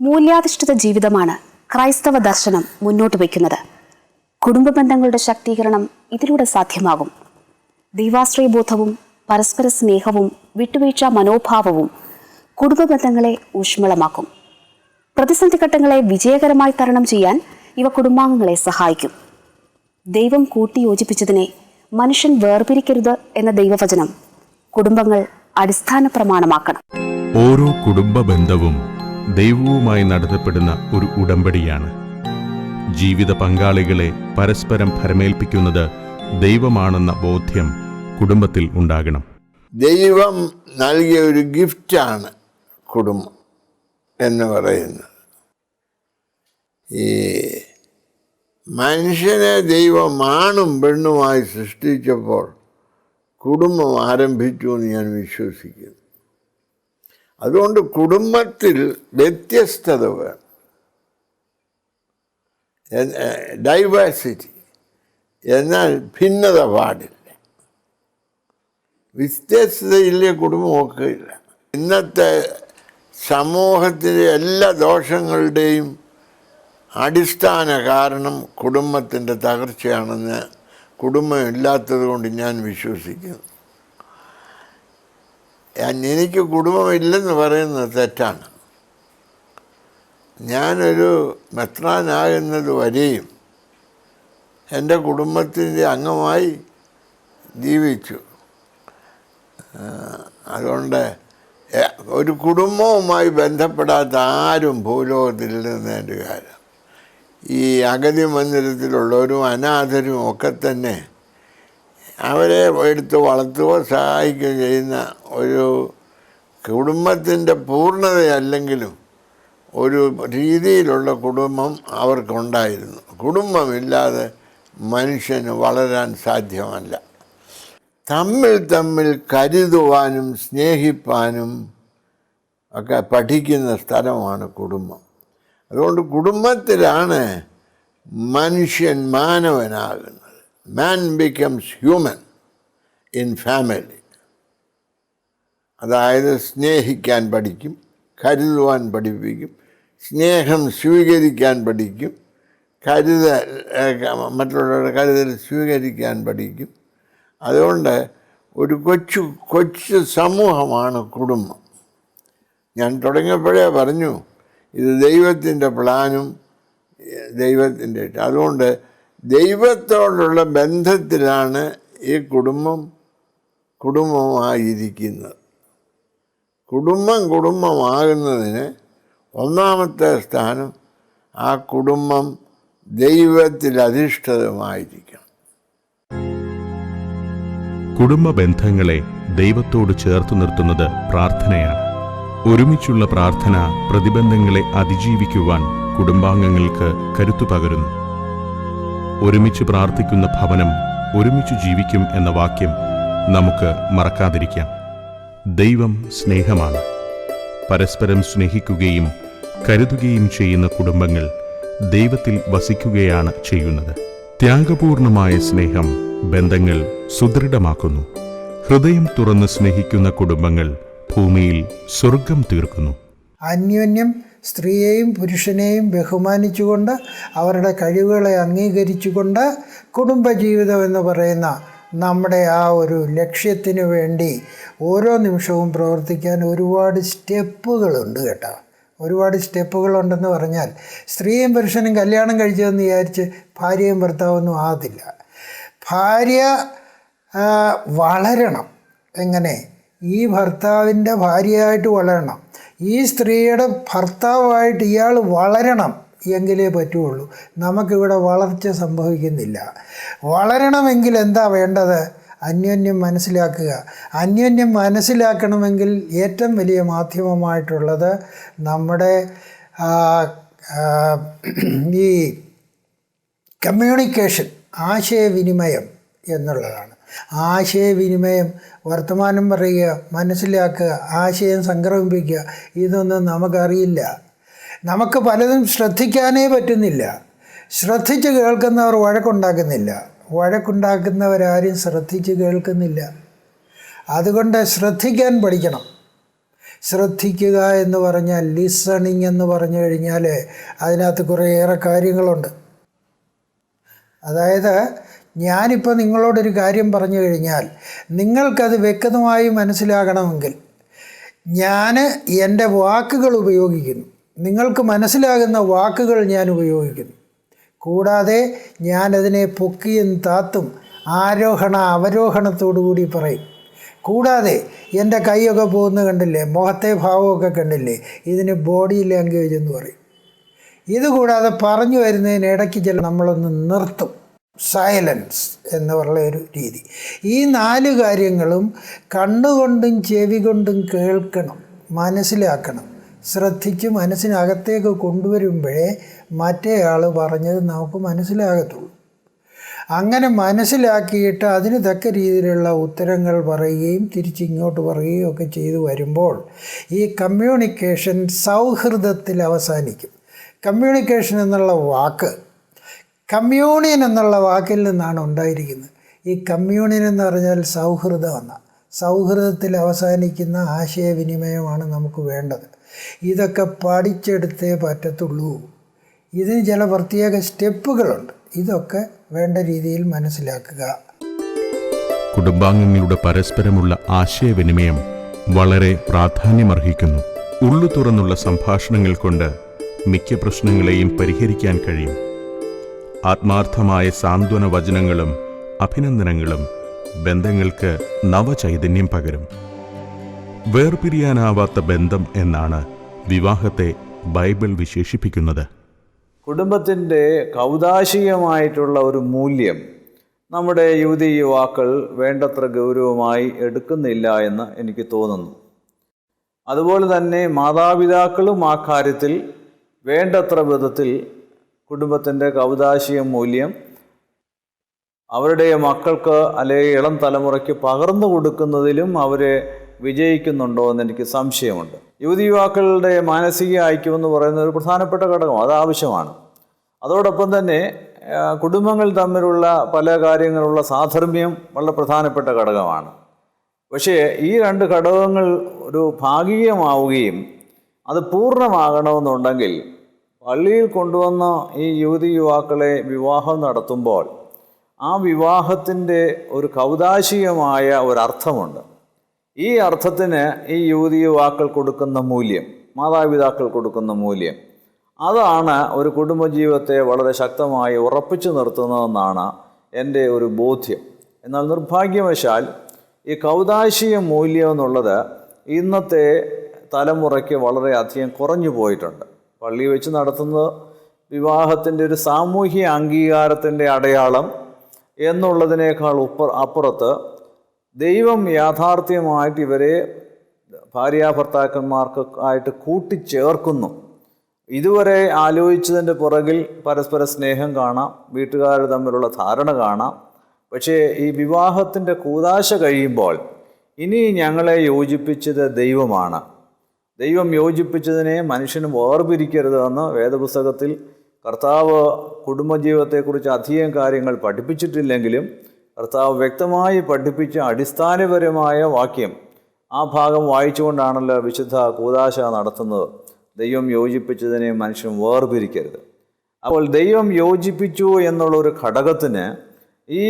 മൂല്യാധിഷ്ഠിത ജീവിതമാണ് ക്രൈസ്തവ ദർശനം മുന്നോട്ട് വയ്ക്കുന്നത്. കുടുംബ ബന്ധങ്ങളുടെ ശാക്തീകരണം ഇതിലൂടെ സാധ്യമാകും. ദൈവാശ്രയബോധവും പരസ്പര സ്നേഹവും വിട്ടുവീഴ്ച മനോഭാവവും കുടുംബ ബന്ധങ്ങളെ ഊഷ്മളമാക്കും. പ്രതിസന്ധി ഘട്ടങ്ങളെ വിജയകരമായി തരണം ചെയ്യാൻ ഇവ കുടുംബാംഗങ്ങളെ സഹായിക്കും. ദൈവം കൂട്ടിയോജിപ്പിച്ചതിനെ മനുഷ്യൻ വേർപിരിക്കരുത് എന്ന ദൈവവചനം കുടുംബങ്ങൾ അടിസ്ഥാന പ്രമാണമാക്കണം. ഓരോ കുടുംബ ബന്ധവും ദൈവവുമായി നടത്തപ്പെടുന്ന ഒരു ഉടമ്പടിയാണ്. ജീവിത പങ്കാളികളെ പരസ്പരം ഭരമേൽപ്പിക്കുന്നത് ദൈവമാണെന്ന ബോധ്യം കുടുംബത്തിൽ ഉണ്ടാകണം. ദൈവം നൽകിയ ഒരു ഗിഫ്റ്റാണ് കുടുംബം എന്ന് പറയുന്നത്. ഈ മനുഷ്യനെ ദൈവം ആണും പെണ്ണുമായി സൃഷ്ടിച്ചപ്പോൾ കുടുംബം ആരംഭിച്ചു എന്ന് ഞാൻ വിശ്വസിക്കുന്നു. അതുകൊണ്ട് കുടുംബത്തിൽ വ്യത്യസ്തത വേണം, ഡൈവേഴ്സിറ്റി. എന്നാൽ ഭിന്നത പാടില്ല. വ്യത്യസ്തതയില്ലേ കുടുംബമൊക്കെ ഇല്ല. ഇന്നത്തെ സമൂഹത്തിലെ എല്ലാ ദോഷങ്ങളുടെയും അടിസ്ഥാന കാരണം കുടുംബത്തിൻ്റെ തകർച്ചയാണെന്ന് കുടുംബം ഇല്ലാത്തത് കൊണ്ട് ഞാൻ വിശ്വസിക്കുന്നു. എനിക്ക് കുടുംബമില്ലെന്ന് പറയുന്നത് തെറ്റാണ്. ഞാനൊരു മെത്രാനാകുന്നത് വരെയും എൻ്റെ കുടുംബത്തിൻ്റെ അംഗമായി ജീവിച്ചു. അതുകൊണ്ട് ഒരു കുടുംബവുമായി ബന്ധപ്പെടാത്ത ആരും ഭൂലോകത്തിലില്ലെന്ന് എൻ്റെ കാര്യം. ഈ അഗതി മന്ദിരത്തിലുള്ളവരും അനാഥരും ഒക്കെ തന്നെ അവരെ എടുത്ത് വളർത്തുകയോ സഹായിക്കുകയോ ചെയ്യുന്ന ഒരു കുടുംബത്തിൻ്റെ പൂർണ്ണതയല്ലെങ്കിലും ഒരു രീതിയിലുള്ള കുടുംബം അവർക്കുണ്ടായിരുന്നു. കുടുംബമില്ലാതെ മനുഷ്യന് വളരാൻ സാധ്യമല്ല. തമ്മിൽ കരുതുവാനും സ്നേഹിപ്പാനും ഒക്കെ പഠിക്കുന്ന സ്ഥലമാണ് കുടുംബം. അതുകൊണ്ട് കുടുംബത്തിലാണ് മനുഷ്യൻ മാനവനാകുന്നത്. മാൻ ബിക്കംസ് ഹ്യൂമൻ ഇൻ ഫാമിലി. അതായത് സ്നേഹിക്കാൻ പഠിക്കും, കരുതുവാൻ പഠിപ്പിക്കും, സ്നേഹം സ്വീകരിക്കാൻ പഠിക്കും, മറ്റുള്ളവരുടെ കരുതൽ സ്വീകരിക്കാൻ പഠിക്കും. അതുകൊണ്ട് ഒരു കൊച്ചു സമൂഹമാണ് കുടുംബം. ഞാൻ തുടങ്ങിയപ്പോഴേ പറഞ്ഞു, ഇത് ദൈവത്തിൻ്റെ പ്ലാനും ദൈവത്തിൻ്റെ. അതുകൊണ്ട് ദൈവത്തോടുള്ള ബന്ധത്തിലാണ് ഈ കുടുംബമായിരിക്കുന്നത്. കുടുംബമാകുന്നതിന് ഒന്നാമത്തെ സ്ഥാനം ആ കുടുംബം ദൈവത്തിൽ അധിഷ്ഠിതമായിരിക്കണം. കുടുംബ ബന്ധങ്ങളെ ദൈവത്തോട് ചേർത്തു നിർത്തുന്നത് പ്രാർത്ഥനയാണ്. ഒരുമിച്ചുള്ള പ്രാർത്ഥന പ്രതിബന്ധങ്ങളെ അതിജീവിക്കുവാൻ കുടുംബാംഗങ്ങൾക്ക് കരുത്തു പകരുന്നു. ഒരുമിച്ച് പ്രാർത്ഥിക്കുന്ന ഭവനം ഒരുമിച്ച് ജീവിക്കും എന്ന വാക്യം നമുക്ക് മറക്കാതിരിക്കാം. ദൈവം സ്നേഹമാണ്. പരസ്പരം സ്നേഹിക്കുകയും കരുതുകയും ചെയ്യുന്ന കുടുംബങ്ങൾ ദൈവത്തിൽ വസിക്കുകയാണ് ചെയ്യുന്നത്. ത്യാഗപൂർണമായ സ്നേഹം ബന്ധങ്ങൾ സുദൃഢമാക്കുന്നു. ഹൃദയം തുറന്ന് സ്നേഹിക്കുന്ന കുടുംബങ്ങൾ ഭൂമിയിൽ സ്വർഗം തീർക്കുന്നു. അന്യോന്യം സ്ത്രീയെയും പുരുഷനെയും ബഹുമാനിച്ചുകൊണ്ട് അവരുടെ കഴിവുകളെ അംഗീകരിച്ചുകൊണ്ട് കുടുംബജീവിതം എന്ന് പറയുന്ന നമ്മുടെ ആ ഒരു ലക്ഷ്യത്തിന് വേണ്ടി ഓരോ നിമിഷവും പ്രവർത്തിക്കാൻ ഒരുപാട് സ്റ്റെപ്പുകളുണ്ട് കേട്ടോ. ഒരുപാട് സ്റ്റെപ്പുകളുണ്ടെന്ന് പറഞ്ഞാൽ സ്ത്രീയും പുരുഷനും കല്യാണം കഴിച്ചതെന്ന് വിചാരിച്ച് ഭാര്യയും ഭർത്താവൊന്നും ആകത്തില്ല. ഭാര്യ വളരണം. എങ്ങനെ? ഈ ഭർത്താവിൻ്റെ ഭാര്യയായിട്ട് വളരണം. ഈ സ്ത്രീയുടെ ഭർത്താവായിട്ട് ഇയാൾ വളരണം എങ്കിലേ പറ്റുള്ളൂ. നമുക്കിവിടെ വളർച്ച സംഭവിക്കുന്നില്ല. വളരണമെങ്കിൽ എന്താ വേണ്ടത്? അന്യോന്യം മനസ്സിലാക്കുക. അന്യോന്യം മനസ്സിലാക്കണമെങ്കിൽ ഏറ്റവും വലിയ മാധ്യമമായിട്ടുള്ളത് നമ്മുടെ ഈ കമ്മ്യൂണിക്കേഷൻ, ആശയവിനിമയം എന്നുള്ളതാണ്. ആശയവിനിമയം, വർത്തമാനം പറയുക, മനസ്സിലാക്കുക, ആശയം സംക്രമിപ്പിക്കുക, ഇതൊന്നും നമുക്കറിയില്ല. നമുക്ക് പലതും ശ്രദ്ധിക്കാനേ പറ്റുന്നില്ല. ശ്രദ്ധിച്ച് കേൾക്കുന്നവർ വഴക്കുണ്ടാക്കുന്നില്ല. വഴക്കുണ്ടാക്കുന്നവരാരും ശ്രദ്ധിച്ച് കേൾക്കുന്നില്ല. അതുകൊണ്ട് ശ്രദ്ധിക്കാൻ പഠിക്കണം. ശ്രദ്ധിക്കുക എന്ന് പറഞ്ഞാൽ, ലിസണിങ് എന്ന് പറഞ്ഞു കഴിഞ്ഞാൽ അതിനകത്ത് കുറേയേറെ കാര്യങ്ങളുണ്ട്. അതായത് ഞാനിപ്പോൾ നിങ്ങളോടൊരു കാര്യം പറഞ്ഞു കഴിഞ്ഞാൽ നിങ്ങൾക്കത് വ്യക്തമായി മനസ്സിലാകണമെങ്കിൽ ഞാൻ എൻ്റെ വാക്കുകൾ ഉപയോഗിക്കുന്നു, നിങ്ങൾക്ക് മനസ്സിലാകുന്ന വാക്കുകൾ ഞാൻ ഉപയോഗിക്കുന്നു. കൂടാതെ ഞാനതിനെ പൊക്കിയും താത്തും ആരോഹണ അവരോഹണത്തോടുകൂടി പറയും. കൂടാതെ എൻ്റെ കൈയൊക്കെ പോകുന്ന കണ്ടില്ലേ, മുഖത്തെ ഭാവമൊക്കെ കണ്ടില്ലേ, ഇതിന് ബോഡി ലാംഗ്വേജ് എന്ന് പറയും. ഇതുകൂടാതെ പറഞ്ഞു വരുന്നതിനിടയ്ക്ക് നമ്മളൊന്ന് നിർത്തും, സൈലൻസ് എന്നുള്ള ഒരു രീതി. ഈ 4 കാര്യങ്ങളും കണ്ണുകൊണ്ടും ചെവി കൊണ്ടും കേൾക്കണം, മനസ്സിലാക്കണം. ശ്രദ്ധിച്ച് മനസ്സിനകത്തേക്ക് കൊണ്ടുവരുമ്പോഴേ മറ്റേയാൾ പറഞ്ഞത് നമുക്ക് മനസ്സിലാകത്തുള്ളൂ. അങ്ങനെ മനസ്സിലാക്കിയിട്ട് അതിന് തക്ക രീതിയിലുള്ള ഉത്തരങ്ങൾ പറയുകയും തിരിച്ചിങ്ങോട്ട് പറയുകയും ഒക്കെ ചെയ്തു വരുമ്പോൾ ഈ കമ്മ്യൂണിക്കേഷൻ സൗഹൃദത്തിൽ അവസാനിക്കും. കമ്മ്യൂണിക്കേഷൻ എന്നുള്ള വാക്ക് കമ്മ്യൂണിയൻ എന്നുള്ള വാക്കിൽ നിന്നാണ് ഉണ്ടായിരിക്കുന്നത്. ഈ കമ്മ്യൂണിയൻ എന്ന് പറഞ്ഞാൽ സൗഹൃദം എന്ന സൗഹൃദത്തിൽ അവസാനിക്കുന്ന ആശയവിനിമയമാണ് നമുക്ക് വേണ്ടത്. ഇതൊക്കെ പഠിച്ചെടുത്തേ പറ്റത്തുള്ളൂ. ഇതിന് ചില പ്രത്യേക സ്റ്റെപ്പുകളുണ്ട്. ഇതൊക്കെ വേണ്ട രീതിയിൽ മനസ്സിലാക്കുക. കുടുംബാംഗങ്ങളുടെ പരസ്പരമുള്ള ആശയവിനിമയം വളരെ പ്രാധാന്യമർഹിക്കുന്നു. ഉള്ളു തുറന്നുള്ള സംഭാഷണങ്ങൾ കൊണ്ട് മിക്ക പ്രശ്നങ്ങളെയും പരിഹരിക്കാൻ കഴിയും. ആത്മാർത്ഥമായ സാന്ത്വന വചനങ്ങളും അഭിനന്ദനങ്ങളും ബന്ധങ്ങൾക്ക് നവചൈതന്യം പകരും. വേർപിരിയാനാവാത്ത ബന്ധം എന്നാണ് വിവാഹത്തെ ബൈബിൾ വിശേഷിപ്പിക്കുന്നത്. കുടുംബത്തിൻ്റെ കൗദാശികമായിട്ടുള്ള ഒരു മൂല്യം നമ്മുടെ യുവതീ-യുവാക്കൾ വേണ്ടത്ര ഗൗരവമായി എടുക്കുന്നില്ല എന്ന് എനിക്ക് തോന്നുന്നു. അതുപോലെ തന്നെ മാതാപിതാക്കളും ആ കാര്യത്തിൽ വേണ്ടത്ര വിധത്തിൽ കുടുംബത്തിൻ്റെ കൗദാശിക മൂല്യം അവരുടെ മക്കൾക്ക് അല്ലെങ്കിൽ ഇളം തലമുറയ്ക്ക് പകർന്നു കൊടുക്കുന്നതിലും അവരെ വിജയിക്കുന്നുണ്ടോ എന്ന് എനിക്ക് സംശയമുണ്ട്. യുവതീ-യുവാക്കളുടെ മാനസിക ഐക്യം എന്ന് പറയുന്ന ഒരു പ്രധാനപ്പെട്ട ഘടകം, അത് ആവശ്യമാണ്. അതോടൊപ്പം തന്നെ കുടുംബങ്ങൾ തമ്മിലുള്ള പല കാര്യങ്ങളുള്ള സാധർമ്മ്യം വളരെ പ്രധാനപ്പെട്ട ഘടകമാണ്. പക്ഷേ ഈ 2 ഘടകങ്ങൾ ഒരു ഭാഗികമാവുകയും അത് പൂർണ്ണമാകണമെന്നുണ്ടെങ്കിൽ പള്ളിയിൽ കൊണ്ടുവന്ന ഈ യുവതീ-യുവാക്കളെ വിവാഹം നടത്തുമ്പോൾ ആ വിവാഹത്തിൻ്റെ ഒരു കൗദാശികമായ ഒരർത്ഥമുണ്ട്. ഈ അർത്ഥത്തിന് ഈ യുവതീ-യുവാക്കൾ കൊടുക്കുന്ന മൂല്യം, മാതാപിതാക്കൾ കൊടുക്കുന്ന മൂല്യം, അതാണ് ഒരു കുടുംബജീവിതത്തെ വളരെ ശക്തമായി ഉറപ്പിച്ചു നിർത്തുന്നതെന്നാണ് എൻ്റെ ഒരു ബോധ്യം. എന്നാൽ നിർഭാഗ്യവശാൽ ഈ കൗദാശിക മൂല്യം എന്നുള്ളത് ഇന്നത്തെ തലമുറയ്ക്ക് വളരെയധികം കുറഞ്ഞു പോയിട്ടുണ്ട്. പള്ളി വെച്ച് നടത്തുന്നത് വിവാഹത്തിൻ്റെ ഒരു സാമൂഹ്യ അംഗീകാരത്തിൻ്റെ അടയാളം എന്നുള്ളതിനേക്കാൾ അപ്പുറത്ത് ദൈവം യാഥാർത്ഥ്യമായിട്ട് ഇവരെ ഭാര്യാഭർത്താക്കന്മാർക്ക് ആയിട്ട് കൂട്ടിച്ചേർക്കുന്നു. ഇതുവരെ ആലോചിച്ചതിൻ്റെ പുറകിൽ പരസ്പര സ്നേഹം കാണാം, വീട്ടുകാർ തമ്മിലുള്ള ധാരണ കാണാം. പക്ഷേ ഈ വിവാഹത്തിൻ്റെ കൂദാശ കഴിയുമ്പോൾ ഇനി ഞങ്ങളെ യോജിപ്പിച്ചത് ദൈവമാണ്. ദൈവം യോജിപ്പിച്ചതിനെ മനുഷ്യന് വേർപിരിക്കരുതെന്ന് വേദപുസ്തകത്തിൽ കർത്താവ് കുടുംബജീവിതത്തെക്കുറിച്ച് അധികം കാര്യങ്ങൾ പഠിപ്പിച്ചിട്ടില്ലെങ്കിലും കർത്താവ് വ്യക്തമായി പഠിപ്പിച്ച അടിസ്ഥാനപരമായ വാക്യം, ആ ഭാഗം വായിച്ചുകൊണ്ടാണല്ലോ വിശുദ്ധ കൂദാശ നടത്തുന്നത്. ദൈവം യോജിപ്പിച്ചതിനെ മനുഷ്യൻ വേർപിരിക്കരുത്. അപ്പോൾ ദൈവം യോജിപ്പിച്ചു എന്നുള്ളൊരു ഘടകത്തിന് ഈ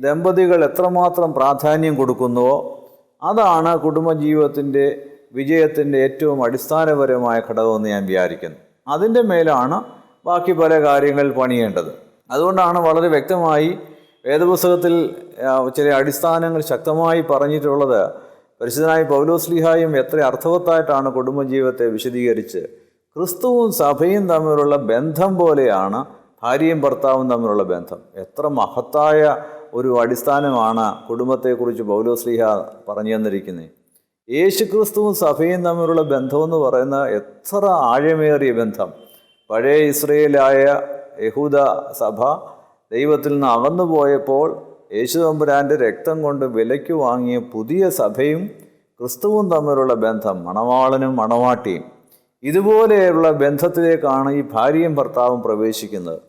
ദമ്പതികൾ എത്രമാത്രം പ്രാധാന്യം കൊടുക്കുന്നുവോ അതാണ് കുടുംബജീവിതത്തിൻ്റെ വിജയത്തിൻ്റെ ഏറ്റവും അടിസ്ഥാനപരമായ ഘടകമെന്ന് ഞാൻ വിചാരിക്കുന്നു. അതിൻ്റെ മേലാണ് ബാക്കി പല കാര്യങ്ങൾ പണിയേണ്ടത്. അതുകൊണ്ടാണ് വളരെ വ്യക്തമായി വേദപുസ്തകത്തിൽ ചില അടിസ്ഥാനങ്ങൾ ശക്തമായി പറഞ്ഞിട്ടുള്ളത്. പരിശുദ്ധനായ പൗലോസ്ലീഹായും എത്ര അർത്ഥവത്തായിട്ടാണ് കുടുംബജീവിതത്തെ വിശദീകരിച്ച്, ക്രിസ്തുവും സഭയും തമ്മിലുള്ള ബന്ധം പോലെയാണ് ഭാര്യയും ഭർത്താവും തമ്മിലുള്ള ബന്ധം. എത്ര മഹത്തായ ഒരു അടിസ്ഥാനമാണ് കുടുംബത്തെക്കുറിച്ച് പൗലോസ്ലീഹ പറഞ്ഞു തന്നിരിക്കുന്നത്. യേശുക്രിസ്തുവും സഭയും തമ്മിലുള്ള ബന്ധമെന്ന് പറയുന്നത് എത്ര ആഴമേറിയ ബന്ധം. പഴയ ഇസ്രയേലായ യഹൂദ സഭ ദൈവത്തിൽ നിന്ന് അകന്നു പോയപ്പോൾ യേശുതമ്പുരാൻ്റെ രക്തം കൊണ്ട് വിലയ്ക്ക് വാങ്ങിയ പുതിയ സഭയും ക്രിസ്തുവും തമ്മിലുള്ള ബന്ധം, മണവാളനും മണവാട്ടിയും, ഇതുപോലെയുള്ള ബന്ധത്തിലേക്കാണ് ഈ ഭാര്യയും ഭർത്താവും പ്രവേശിക്കുന്നത്.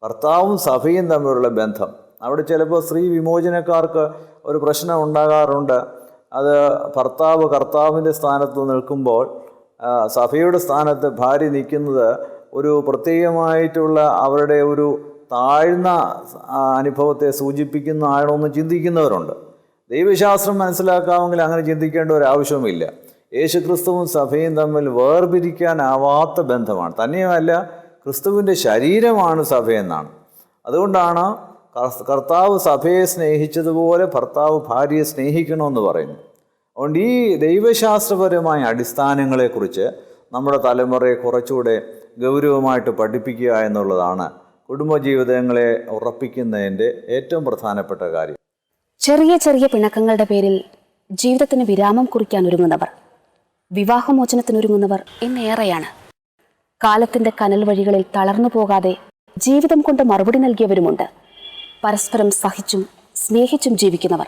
കർത്താവും സഭയും തമ്മിലുള്ള ബന്ധം. അവിടെ ചിലപ്പോൾ സ്ത്രീ വിമോചനക്കാർക്ക് ഒരു പ്രശ്നം ഉണ്ടാകാറുണ്ട്. അത് ഭർത്താവ് കർത്താവിൻ്റെ സ്ഥാനത്ത് നിൽക്കുമ്പോൾ സഭയുടെ സ്ഥാനത്ത് ഭാര്യ നിൽക്കുന്നത് ഒരു പ്രത്യേകമായിട്ടുള്ള അവരുടെ ഒരു താഴ്ന്ന അനുഭവത്തെ സൂചിപ്പിക്കുന്നതാണോ എന്ന് ചിന്തിക്കുന്നവരുണ്ട്. ദൈവശാസ്ത്രം മനസ്സിലാക്കാമെങ്കിൽ അങ്ങനെ ചിന്തിക്കേണ്ട ഒരു ആവശ്യവുമില്ല. യേശുക്രിസ്തുവും സഭയും തമ്മിൽ വേർപിരിക്കാനാവാത്ത ബന്ധമാണ്. തന്നെയുമല്ല, ക്രിസ്തുവിൻ്റെ ശരീരമാണ് സഭയെന്നാണ്. അതുകൊണ്ടാണ് കർത്താവ് സഭയെ സ്നേഹിച്ചതുപോലെ ഭർത്താവ് ഭാര്യയെ സ്നേഹിക്കണമെന്ന് പറയുന്നു. അതുകൊണ്ട് ഈ ദൈവശാസ്ത്രപരമായ അടിസ്ഥാനങ്ങളെക്കുറിച്ച് നമ്മുടെ തലമുറയെ കുറച്ചുകൂടെ ഗൗരവമായിട്ട് പഠിപ്പിക്കുക എന്നുള്ളതാണ് കുടുംബജീവിതങ്ങളെ ഉറപ്പിക്കുന്നതിൻ്റെ ഏറ്റവും പ്രധാനപ്പെട്ട കാര്യം. ചെറിയ ചെറിയ പിണക്കങ്ങളുടെ പേരിൽ ജീവിതത്തിന് വിരാമം കുറിക്കാൻ ഒരുങ്ങുന്നവർ, വിവാഹമോചനത്തിനൊരുങ്ങുന്നവർ എന്നേറെയാണ്. കാലത്തിന്റെ കനൽ വഴികളിൽ തളർന്നു പോകാതെ ജീവിതം കൊണ്ട് മറുപടി നൽകിയവരുമുണ്ട്. പരസ്പരം സഹിച്ചും സ്നേഹിച്ചും ജീവിക്കുന്നവർ.